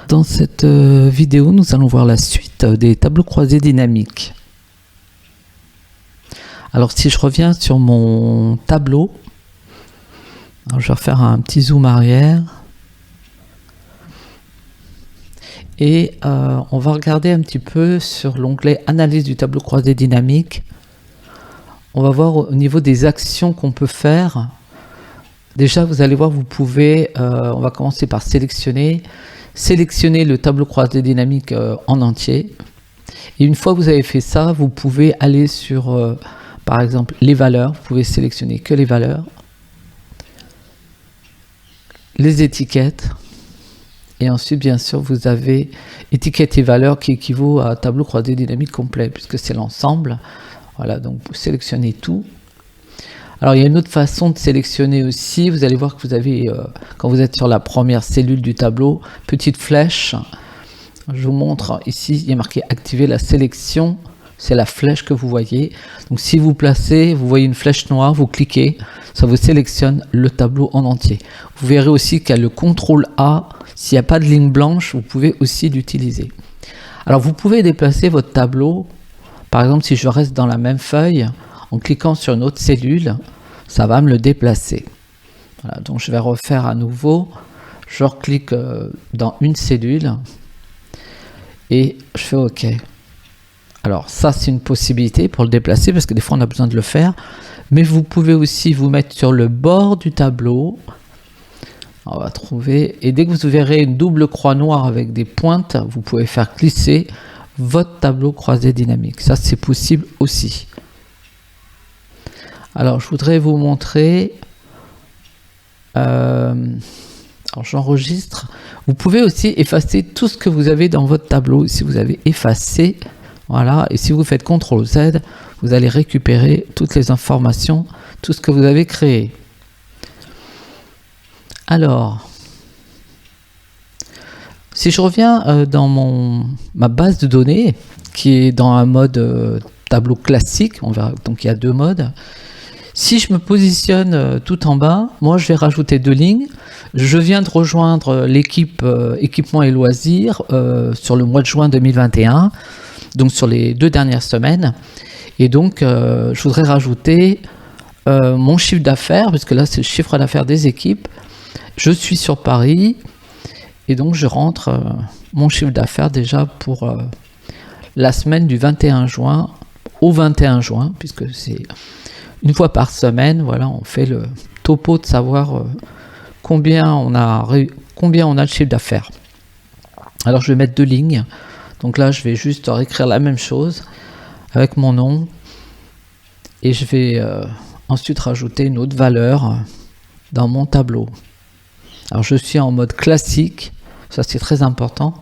Dans cette vidéo, nous allons voir la suite des tableaux croisés dynamiques. Alors si je reviens sur mon tableau, alors je vais refaire un petit zoom arrière. Et on va regarder un petit peu sur l'onglet Analyse du tableau croisé dynamique. On va voir au niveau des actions qu'on peut faire. Déjà, vous allez voir, vous pouvez, on va commencer par sélectionner le tableau croisé dynamique en entier. Et une fois que vous avez fait ça, vous pouvez aller sur, par exemple, les valeurs. Vous pouvez sélectionner que les valeurs, les étiquettes. Et ensuite, bien sûr, vous avez étiquette et valeur qui équivaut à tableau croisé dynamique complet, puisque c'est l'ensemble. Voilà, donc vous sélectionnez tout. Alors, il y a une autre façon de sélectionner aussi. Vous allez voir que vous avez, quand vous êtes sur la première cellule du tableau, petite flèche. Je vous montre ici, il y a marqué activer la sélection. C'est la flèche que vous voyez. Donc, si vous placez, vous voyez une flèche noire, vous cliquez, ça vous sélectionne le tableau en entier. Vous verrez aussi qu'il y a le CTRL A. S'il n'y a pas de ligne blanche, vous pouvez aussi l'utiliser. Alors, vous pouvez déplacer votre tableau. Par exemple, si je reste dans la même feuille, en cliquant sur une autre cellule, ça va me le déplacer. Voilà, donc je vais refaire à nouveau. Je reclique dans une cellule et je fais OK. Alors ça, c'est une possibilité pour le déplacer parce que des fois on a besoin de le faire. Mais vous pouvez aussi vous mettre sur le bord du tableau. On va trouver. Et dès que vous verrez une double croix noire avec des pointes, vous pouvez faire glisser votre tableau croisé dynamique. Ça, c'est possible aussi. Alors, je voudrais vous montrer. Alors, j'enregistre. Vous pouvez aussi effacer tout ce que vous avez dans votre tableau. Si vous avez effacé, voilà. Et si vous faites CTRL Z, vous allez récupérer toutes les informations, tout ce que vous avez créé. Alors, si je reviens dans ma base de données, qui est dans un mode tableau classique, on verra, donc il y a deux modes. Si je me positionne tout en bas, moi je vais rajouter deux lignes. Je viens de rejoindre l'équipe équipement et loisirs sur le mois de juin 2021, donc sur les 2 dernières semaines. Et donc je voudrais rajouter mon chiffre d'affaires, puisque là c'est le chiffre d'affaires des équipes. Je suis sur Paris et donc je rentre mon chiffre d'affaires déjà pour la semaine du 21 juin au 21 juin, puisque c'est une fois par semaine. Voilà, on fait le topo de savoir combien on a de chiffre d'affaires. Alors je vais mettre 2 lignes. Donc là je vais juste réécrire la même chose avec mon nom et je vais ensuite rajouter une autre valeur dans mon tableau. Alors je suis en mode classique, ça c'est très important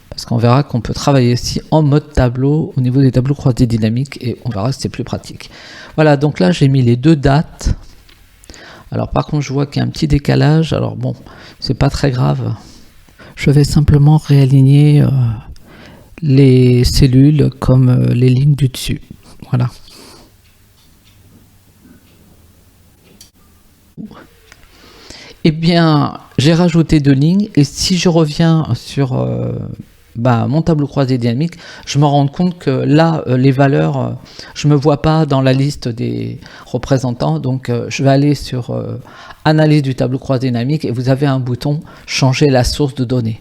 parce qu'on verra qu'on peut travailler aussi en mode tableau au niveau des tableaux croisés dynamiques et on verra que c'est plus pratique. Voilà, donc là j'ai mis les 2 dates. Alors par contre je vois qu'il y a un petit décalage, alors bon, c'est pas très grave. Je vais simplement réaligner les cellules comme les lignes du dessus. Voilà. Eh bien, j'ai rajouté 2 lignes et si je reviens sur mon tableau croisé dynamique, je me rends compte que là, les valeurs, je ne me vois pas dans la liste des représentants. Donc, je vais aller sur Analyse du tableau croisé dynamique et vous avez un bouton Changer la source de données.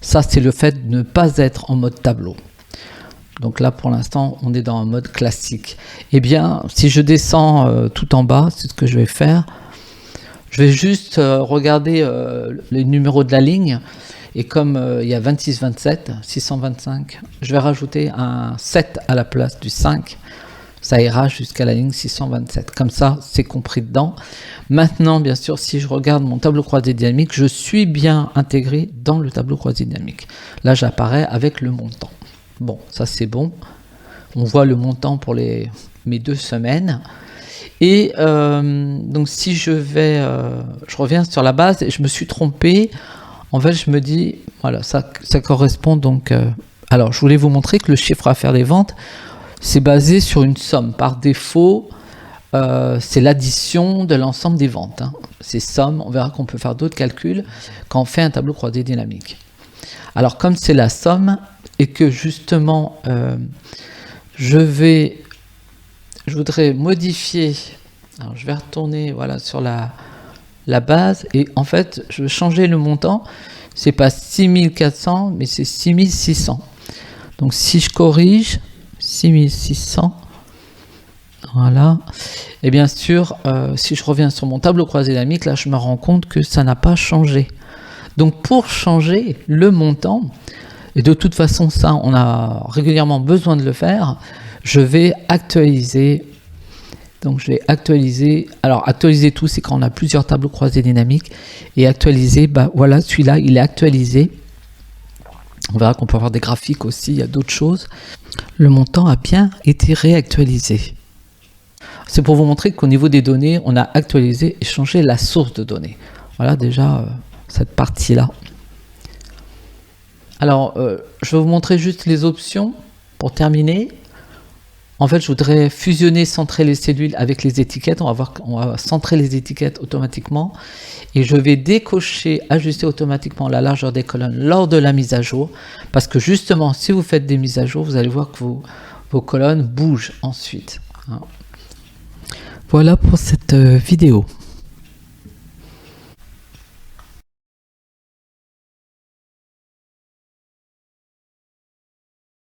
Ça, c'est le fait de ne pas être en mode tableau. Donc là, pour l'instant, on est dans un mode classique. Eh bien, si je descends tout en bas, c'est ce que je vais faire. Je vais juste regarder les numéros de la ligne. Et comme il y a 26, 27, 625, je vais rajouter un 7 à la place du 5. Ça ira jusqu'à la ligne 627. Comme ça, c'est compris dedans. Maintenant, bien sûr, si je regarde mon tableau croisé dynamique, je suis bien intégré dans le tableau croisé dynamique. Là, j'apparais avec le montant. Bon, ça c'est bon. On voit le montant pour mes 2 semaines. Et donc si je reviens sur la base et je me suis trompé, en fait je me dis, voilà, ça correspond donc, alors je voulais vous montrer que le chiffre d'affaires des ventes, c'est basé sur une somme. Par défaut, c'est l'addition de l'ensemble des ventes. Ces sommes, on verra qu'on peut faire d'autres calculs quand on fait un tableau croisé dynamique. Alors comme c'est la somme et que justement je voudrais modifier, alors je vais retourner voilà, sur la base et en fait je veux changer le montant, c'est pas 6400 mais c'est 6600. Donc si je corrige 6600, voilà, et bien sûr si je reviens sur mon tableau croisé dynamique, là je me rends compte que ça n'a pas changé. Donc pour changer le montant, et de toute façon ça on a régulièrement besoin de le faire, je vais actualiser. Donc je vais actualiser. Alors actualiser tout, c'est quand on a plusieurs tableaux croisés dynamiques. Et actualiser, bah voilà, celui-là il est actualisé. On verra qu'on peut avoir des graphiques aussi, il y a d'autres choses. Le montant a bien été réactualisé. C'est pour vous montrer qu'au niveau des données, on a actualisé et changé la source de données. Voilà déjà cette partie-là. Alors je vais vous montrer juste les options pour terminer. En fait, je voudrais fusionner, centrer les cellules avec les étiquettes. On va voir qu'on va centrer les étiquettes automatiquement. Et je vais décocher, ajuster automatiquement la largeur des colonnes lors de la mise à jour. Parce que justement, si vous faites des mises à jour, vous allez voir que vos colonnes bougent ensuite. Voilà pour cette vidéo.